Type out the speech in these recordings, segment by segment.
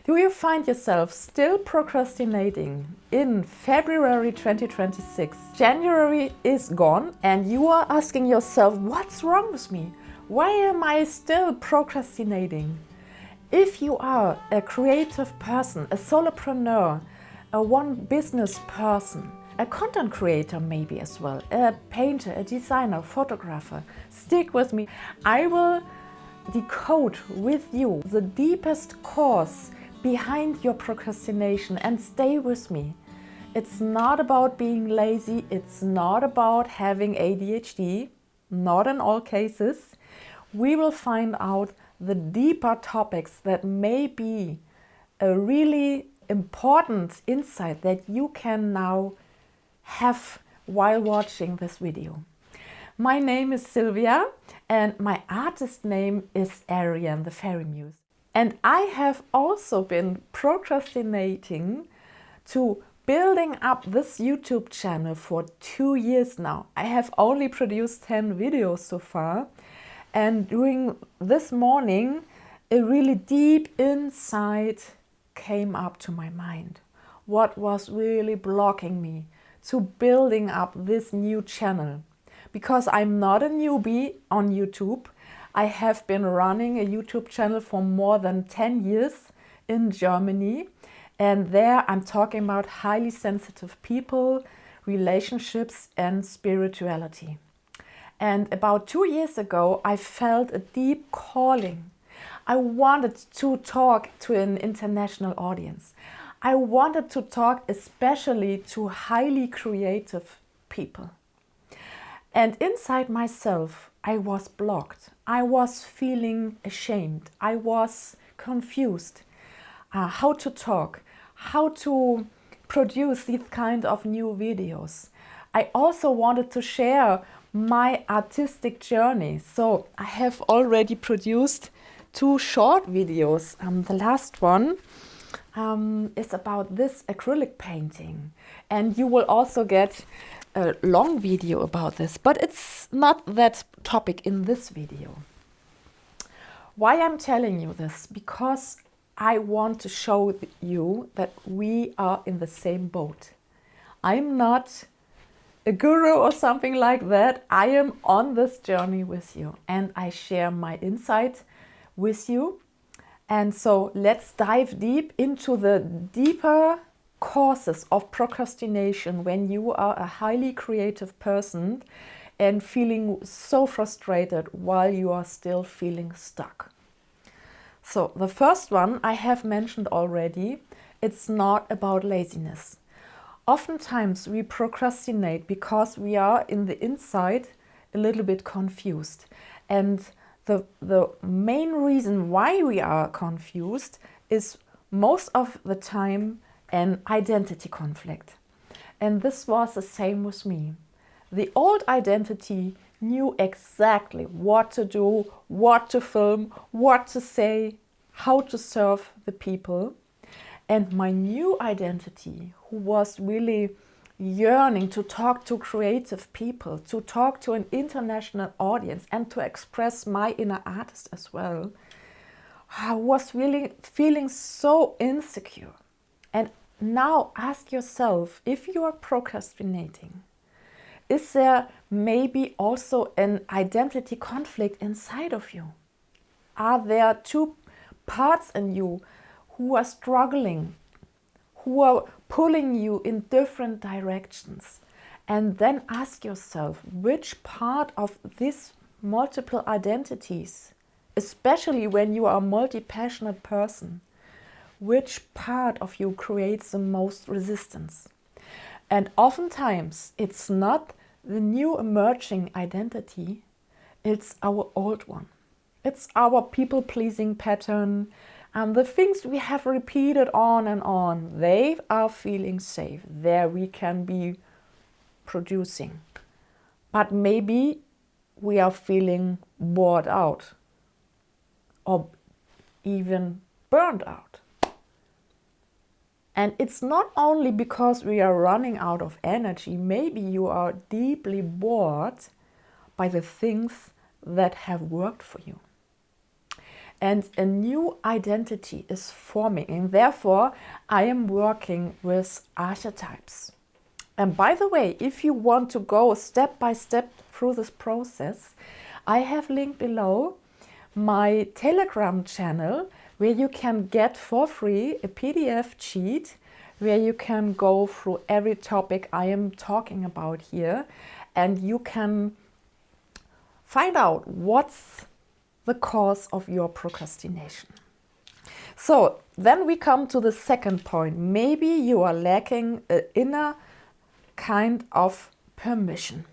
Do you find yourself still procrastinating in February 2026? January is gone and you are asking yourself, what's wrong with me? Why am I still procrastinating? If you are a creative person, a solopreneur, a one business person, a content creator maybe as well, a painter, a designer, photographer, stick with me. I will decode with you the deepest cause behind your procrastination and stay with me. It's not about being lazy, it's not about having ADHD, not in all cases. We will find out the deeper topics that may be a really important insight that you can now have while watching this video. My name is Sylvia and my artist name is Ariane the Fairy Muse. And I have also been procrastinating to building up this YouTube channel for 2 years now. I have only produced 10 videos so far. And during this morning, a really deep insight came up to my mind. What was really blocking me to building up this new channel? Because I'm not a newbie on YouTube. I have been running a YouTube channel for more than 10 years in Germany. And there I'm talking about highly sensitive people, relationships and spirituality. And about 2 years ago, I felt a deep calling. I wanted to talk to an international audience. I wanted to talk especially to highly creative people. And inside myself, I was blocked. I was feeling ashamed. I was confused how to talk, how to produce these kind of new videos. I also wanted to share my artistic journey. So I have already produced 2 short videos. The last one is about this acrylic painting. And you will also get a long video about this, but it's not that topic in this video. Why I'm telling you this? Because I want to show you that we are in the same boat. I'm not a guru or something like that. I am on this journey with you and I share my insight with you. And so let's dive deep into the deeper causes of procrastination when you are a highly creative person and feeling so frustrated while you are still feeling stuck. So the first one I have mentioned already, it's not about laziness. Oftentimes we procrastinate because we are in the inside a little bit confused. And the main reason why we are confused is most of the time an identity conflict. And this was the same with me. The old identity knew exactly what to do, what to film, what to say, how to serve the people. And my new identity, who was really yearning to talk to creative people, to talk to an international audience and to express my inner artist as well, I was really feeling so insecure. And now ask yourself, if you are procrastinating, is there maybe also an identity conflict inside of you? Are there 2 parts in you who are struggling, who are pulling you in different directions? And then ask yourself, which part of these multiple identities, especially when you are a multi-passionate person, which part of you creates the most resistance? And oftentimes it's not the new emerging identity, it's our old one. It's our people-pleasing pattern. And the things we have repeated on and on, they are feeling safe. There we can be producing. But maybe we are feeling bored out or even burned out. And it's not only because we are running out of energy. Maybe you are deeply bored by the things that have worked for you. and a new identity is forming. And therefore, I am working with archetypes. And by the way, if you want to go step by step through this process, I have linked below my Telegram channel where you can get for free a PDF sheet where you can go through every topic I am talking about here, and you can find out what's the cause of your procrastination. So then we come to the second point. Maybe you are lacking an inner kind of permission.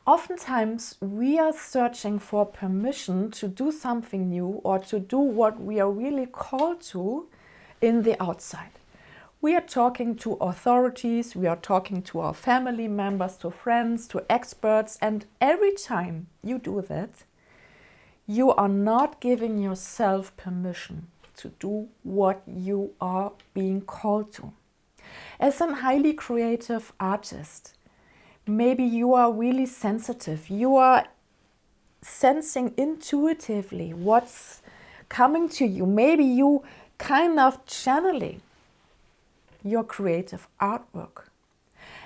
Oftentimes we are searching for permission to do something new or to do what we are really called to in the outside. We are talking to authorities, we are talking to our family members, to friends, to experts, and every time you do that, you are not giving yourself permission to do what you are being called to. As a highly creative artist, maybe you are really sensitive. You are sensing intuitively what's coming to you. Maybe you kind of channeling your creative artwork.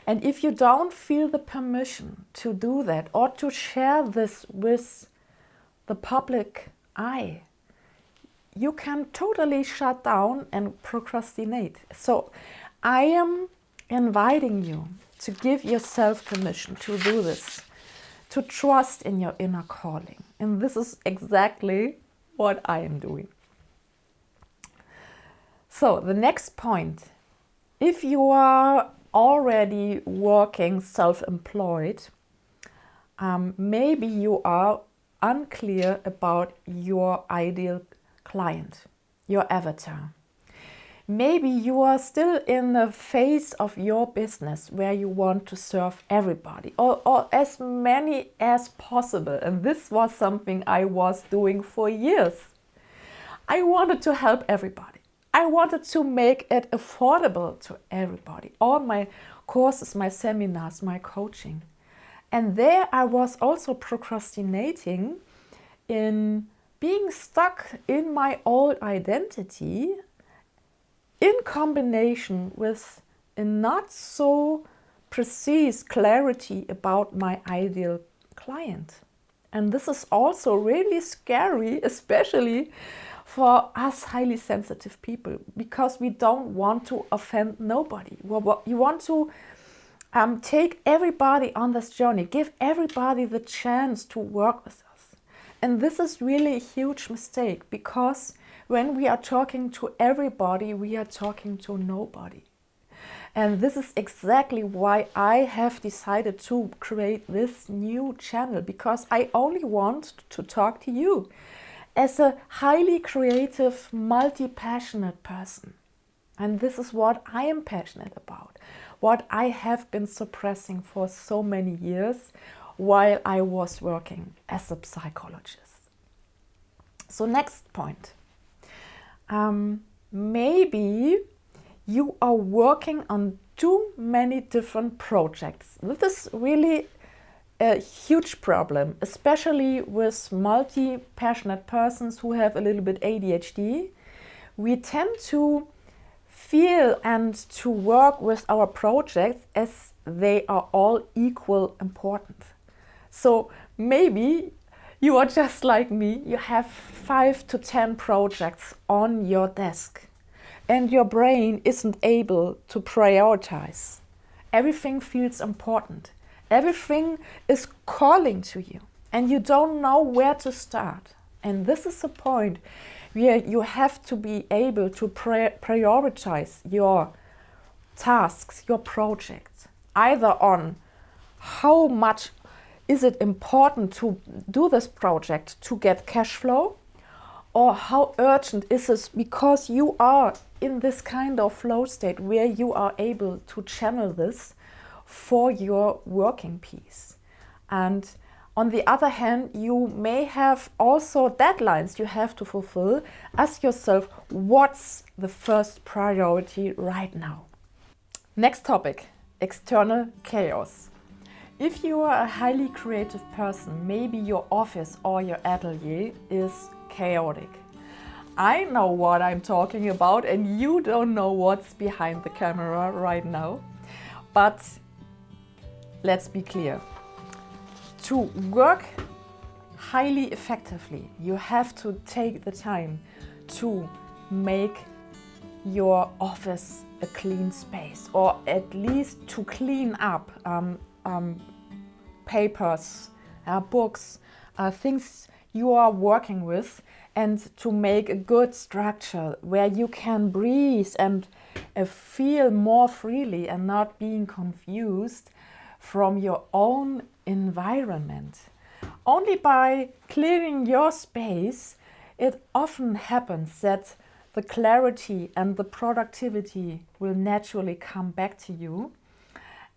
And if you don't feel the permission to do that or to share this with the public eye, you can totally shut down and procrastinate. So I am inviting you to give yourself permission to do this, to trust in your inner calling. And this is exactly what I am doing. So the next point, if you are already working self-employed, maybe you are unclear about your ideal client, your avatar. Maybe you are still in the phase of your business where you want to serve everybody or as many as possible. And this was something I was doing for years. I wanted to help everybody. I wanted to make it affordable to everybody. All my courses, my seminars, my coaching. And there I was also procrastinating in being stuck in my old identity in combination with a not so precise clarity about my ideal client. And this is also really scary, especially for us highly sensitive people, because we don't want to offend nobody. You want to take everybody on this journey, give everybody the chance to work with us. And this is really a huge mistake, because when we are talking to everybody, we are talking to nobody. And this is exactly why I have decided to create this new channel, because I only want to talk to you as a highly creative, multi-passionate person. And this is what I am passionate about, what I have been suppressing for so many years while I was working as a psychologist. So next point. Maybe you are working on too many different projects. This is really a huge problem, especially with multi-passionate persons who have a little bit ADHD. We tend to feel and to work with our projects as they are all equal important. So maybe you are just like me, you have 5 to 10 projects on your desk and your brain isn't able to prioritize. Everything feels important. Everything is calling to you and you don't know where to start. And this is the point where you have to be able to prioritize your tasks, your projects, either on how much is it important to do this project to get cash flow, or how urgent is it because you are in this kind of flow state where you are able to channel this for your working piece. And on the other hand, you may have also deadlines you have to fulfill. Ask yourself, what's the first priority right now? Next topic, external chaos. If you are a highly creative person, maybe your office or your atelier is chaotic. I know what I'm talking about and you don't know what's behind the camera right now. But let's be clear. To work highly effectively, you have to take the time to make your office a clean space, or at least to clean up papers, books, things you are working with, and to make a good structure where you can breathe and feel more freely and not being confused from your own environment. Only by clearing your space, it often happens that the clarity and the productivity will naturally come back to you.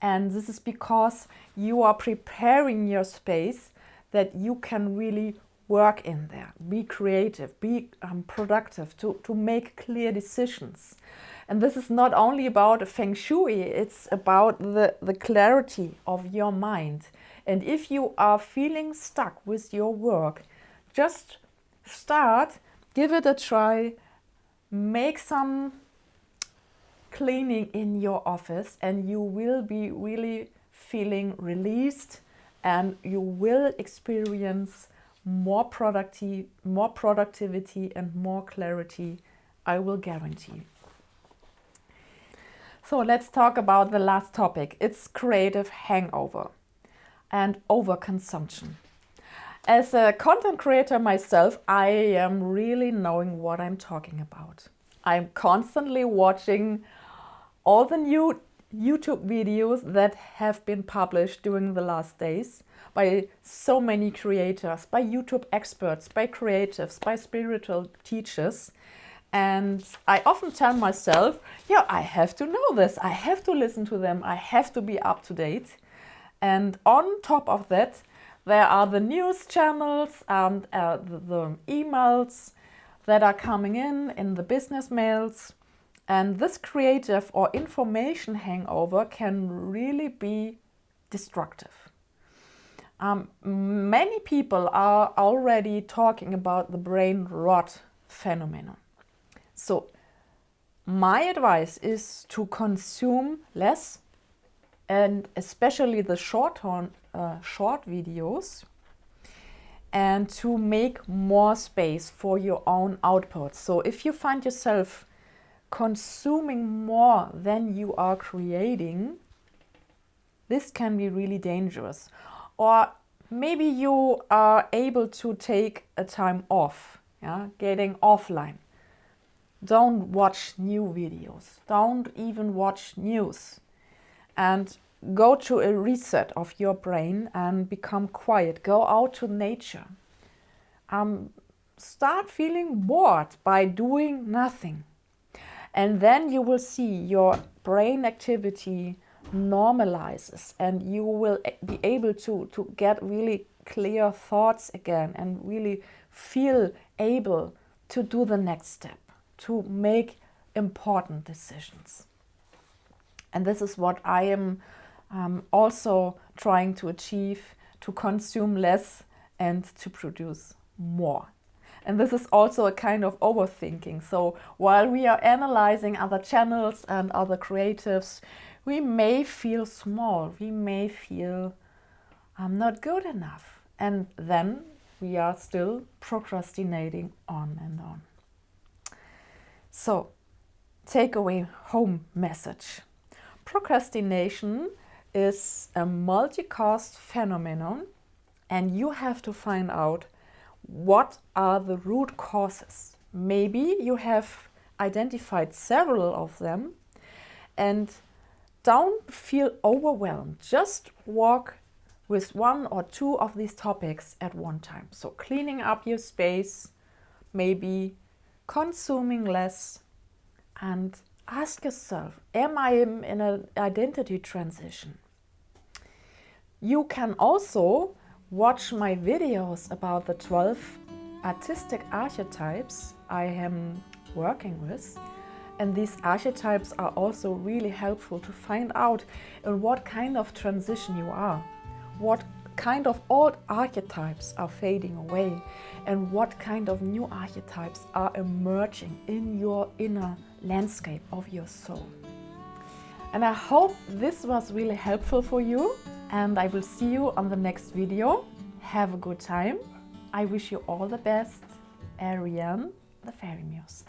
And this is because you are preparing your space that you can really work in there, be creative, be productive, to make clear decisions. And this is not only about feng shui, it's about the clarity of your mind. And if you are feeling stuck with your work, just start, give it a try, make some cleaning in your office, and you will be really feeling released, and you will experience more productivity and more clarity, I will guarantee. So let's talk about the last topic. It's creative hangover and overconsumption. As a content creator myself, I am really knowing what I'm talking about. I'm constantly watching all the new YouTube videos that have been published during the last days by so many creators, by YouTube experts, by creatives, by spiritual teachers. And I often tell myself, yeah, I have to know this, I have to listen to them, I have to be up to date. And on top of that, there are the news channels and the emails that are coming in the business mails. And this creative or information hangover can really be destructive. Many people are already talking about the brain rot phenomenon. So my advice is to consume less, and especially the short videos, and to make more space for your own output. So if you find yourself consuming more than you are creating, this can be really dangerous. Or maybe you are able to take a time off, getting offline. Don't watch new videos, don't even watch news, and go to a reset of your brain and become quiet. Go out to nature. Start feeling bored by doing nothing. And then you will see your brain activity normalizes, and you will be able to get really clear thoughts again and really feel able to do the next step, to make important decisions. And this is what I am also trying to achieve, to consume less and to produce more. And this is also a kind of overthinking. So while we are analyzing other channels and other creatives, we may feel small, we may feel not good enough. And then we are still procrastinating on and on. So, takeaway home message. Procrastination is a multi-cause phenomenon, and you have to find out what are the root causes. Maybe you have identified several of them, and don't feel overwhelmed. Just work with one or two of these topics at one time. So cleaning up your space, maybe consuming less, and ask yourself, am I in an identity transition? You can also watch my videos about the 12 artistic archetypes I am working with. And these archetypes are also really helpful to find out in what kind of transition you are. What kind of old archetypes are fading away and what kind of new archetypes are emerging in your inner landscape of your soul. And I hope this was really helpful for you, and I will see you on the next video. Have a good time. I wish you all the best. Ariane, the Fairy Muse.